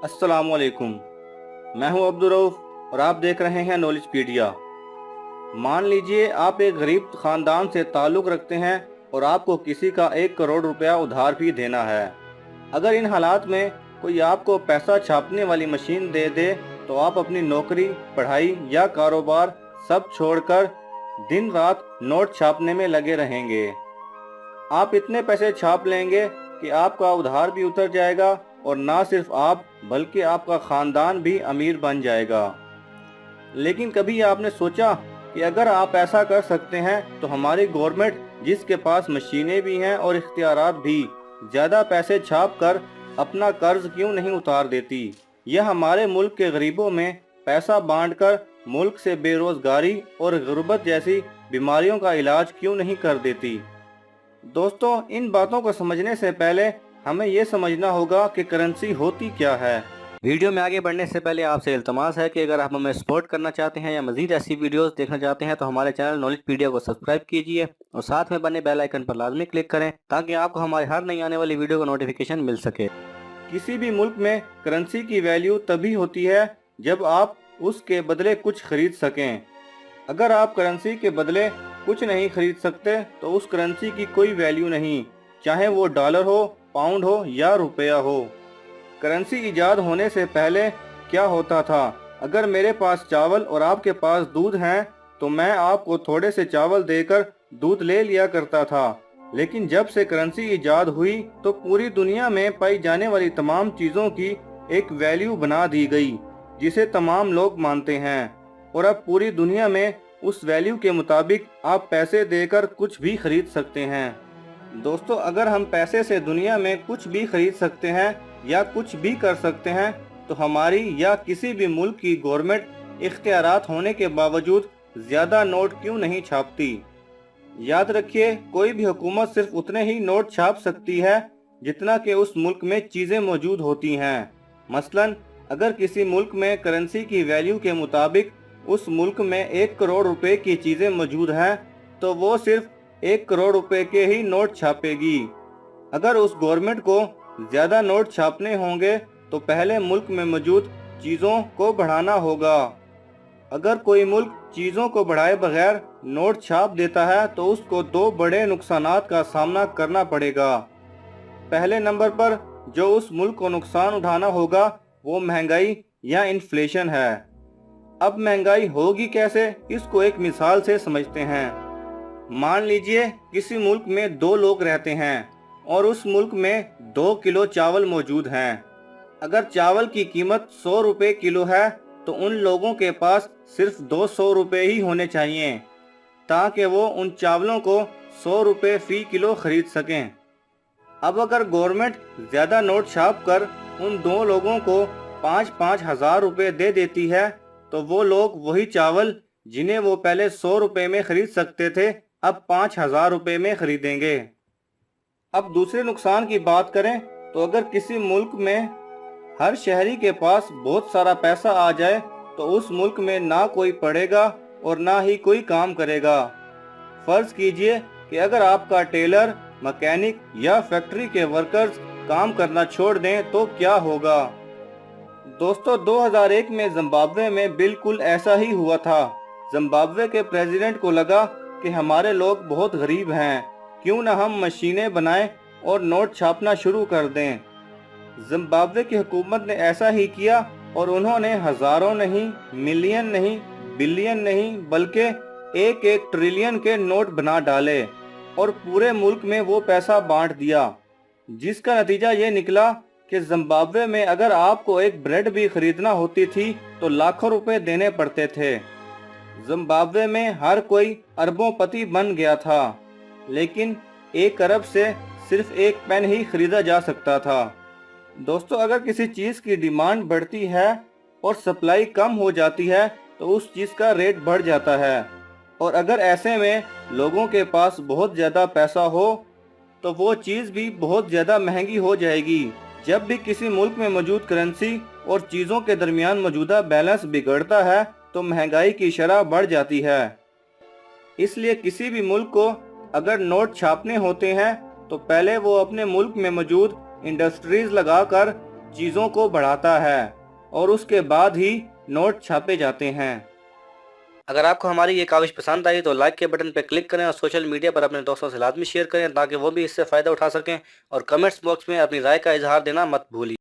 अस्सलामुअलैकुम। मैं हूं अब्दुल रऊफ और आप देख रहे हैं नॉलेजपीडिया। मान लीजिए आप एक गरीब ख़ानदान से ताल्लुक़ रखते हैं और आपको किसी का 1 करोड़ रुपया उधार भी देना है। अगर इन हालात में कोई आपको पैसा छापने वाली मशीन दे दे तो आप अपनी नौकरी, पढ़ाई या कारोबार सब छोड़कर दिन रात नोट छापने में लगे रहेंगे। आप इतने पैसे छाप लेंगे कि आपका उधार भी उतर जाएगा और ना सिर्फ आप बल्कि आपका खानदान भी अमीर बन जाएगा। लेकिन कभी आपने सोचा कि अगर आप ऐसा कर सकते हैं तो हमारी गवर्नमेंट, जिसके पास मशीनें भी हैं और इख्तियारात भी, ज़्यादा पैसे छाप कर अपना कर्ज क्यों नहीं उतार देती, यह हमारे मुल्क के गरीबों में पैसा बांटकर मुल्क से बेरोजगारी और गुर्बत जैसी बीमारियों का इलाज क्यों नहीं कर देती। दोस्तों, इन बातों को समझने से पहले हमें ये समझना होगा कि करेंसी होती क्या है। वीडियो में आगे बढ़ने से पहले आपसे इल्तमास है कि अगर आप हमें सपोर्ट करना चाहते हैं या मजीद ऐसी वीडियोस देखना चाहते हैं तो हमारे चैनल नॉलेजपीडिया को सब्सक्राइब कीजिए और साथ में बने बेल आइकन पर लाजमी क्लिक करें ताकि आपको हमारी हर नई आने वाली वीडियो का नोटिफिकेशन मिल सके। किसी भी मुल्क में करेंसी की वैल्यू तभी होती है जब आप उसके बदले कुछ खरीद सकें। अगर आप करेंसी के बदले कुछ नहीं खरीद सकते तो उस करेंसी की कोई वैल्यू नहीं, चाहे वो डॉलर हो, पाउंड हो या रुपया हो। करेंसी इजाद होने से पहले क्या होता था? अगर मेरे पास चावल और आपके पास दूध हैं तो मैं आपको थोड़े से चावल देकर दूध ले लिया करता था। लेकिन जब से करेंसी इजाद हुई तो पूरी दुनिया में पाई जाने वाली तमाम चीज़ों की एक वैल्यू बना दी गई जिसे तमाम लोग मानते हैं, और अब पूरी दुनिया में उस वैल्यू के मुताबिक आप पैसे देकर कुछ भी खरीद सकते हैं। दोस्तों, अगर हम पैसे से दुनिया में कुछ भी खरीद सकते हैं या कुछ भी कर सकते हैं तो हमारी या किसी भी मुल्क की गवर्नमेंट इख्तियारात होने के बावजूद ज़्यादा नोट क्यों नहीं छापती? याद रखिए, कोई भी हुकूमत सिर्फ उतने ही नोट छाप सकती है जितना कि उस मुल्क में चीज़ें मौजूद होती हैं। मसलन अगर किसी मुल्क में करेंसी की वैल्यू के मुताबिक उस मुल्क में 1 करोड़ रुपए की चीज़ें मौजूद हैं तो वो सिर्फ 1 करोड़ रुपए के ही नोट छापेगी। अगर उस गवर्नमेंट को ज़्यादा नोट छापने होंगे तो पहले मुल्क में मौजूद चीज़ों को बढ़ाना होगा। अगर कोई मुल्क चीज़ों को बढ़ाए बगैर नोट छाप देता है तो उसको दो बड़े नुकसानात का सामना करना पड़ेगा। पहले नंबर पर जो उस मुल्क को नुकसान उठाना होगा वो महंगाई या इन्फ्लेशन है। अब महंगाई होगी कैसे, इसको एक मिसाल से समझते हैं। मान लीजिए किसी मुल्क में 2 लोग रहते हैं और उस मुल्क में 2 किलो चावल मौजूद हैं। अगर चावल की कीमत 100 रुपये किलो है तो उन लोगों के पास सिर्फ 200 रुपये ही होने चाहिए ताकि वो उन चावलों को 100 रुपये फी किलो खरीद सकें। अब अगर गवर्नमेंट ज़्यादा नोट छाप कर उन 2 लोगों को 5-5 हज़ार रुपये दे देती है तो वो लोग वही चावल जिन्हें वो पहले 100 रुपये में खरीद सकते थे अब 5,000 रुपये में खरीदेंगे। अब दूसरे नुकसान की बात करें तो अगर किसी मुल्क में हर शहरी के पास बहुत सारा पैसा आ जाए तो उस मुल्क में ना कोई पढ़ेगा और ना ही कोई काम करेगा। फर्ज कीजिए कि अगर आपका टेलर, मैकेनिक या फैक्ट्री के वर्कर्स काम करना छोड़ दें तो क्या होगा? दोस्तों, 2001 में जिम्बाब्वे में बिल्कुल ऐसा ही हुआ था। जिम्बाब्वे के प्रेसिडेंट को लगा कि हमारे लोग बहुत गरीब हैं, क्यों ना हम मशीनें बनाएं और नोट छापना शुरू कर दें। जिम्बाब्वे की हुकूमत ने ऐसा ही किया और उन्होंने हजारों नहीं, मिलियन नहीं, बिलियन नहीं बल्कि 1-1 ट्रिलियन के नोट बना डाले और पूरे मुल्क में वो पैसा बांट दिया, जिसका नतीजा ये निकला कि जिम्बाब्वे में अगर आपको एक ब्रेड भी खरीदना होती थी तो लाखों रुपए देने पड़ते थे। जिम्बाब्वे में हर कोई अरबोंपति बन गया था, लेकिन 1 अरब से सिर्फ एक पेन ही खरीदा जा सकता था। दोस्तों, अगर किसी चीज़ की डिमांड बढ़ती है और सप्लाई कम हो जाती है तो उस चीज़ का रेट बढ़ जाता है, और अगर ऐसे में लोगों के पास बहुत ज़्यादा पैसा हो तो वो चीज़ भी बहुत ज़्यादा महंगी हो जाएगी। जब भी किसी मुल्क में मौजूद करेंसी और चीज़ों के दरमियान मौजूदा बैलेंस बिगड़ता है तो महंगाई की शरह बढ़ जाती है। इसलिए किसी भी मुल्क को अगर नोट छापने होते हैं तो पहले वो अपने मुल्क में मौजूद इंडस्ट्रीज लगाकर چیزوں کو بڑھاتا ہے اور اس کے بعد ہی نوٹ چھاپے جاتے ہیں۔ اگر آپ کو ہماری یہ کاوش پسند آئی تو لائک کے بٹن پہ کلک کریں اور سوشل میڈیا پر اپنے دوستوں سے لازمی شیئر کریں تاکہ وہ بھی اس سے فائدہ اٹھا سکیں، اور کمنٹس باکس میں اپنی رائے کا اظہار دینا مت بھولیے۔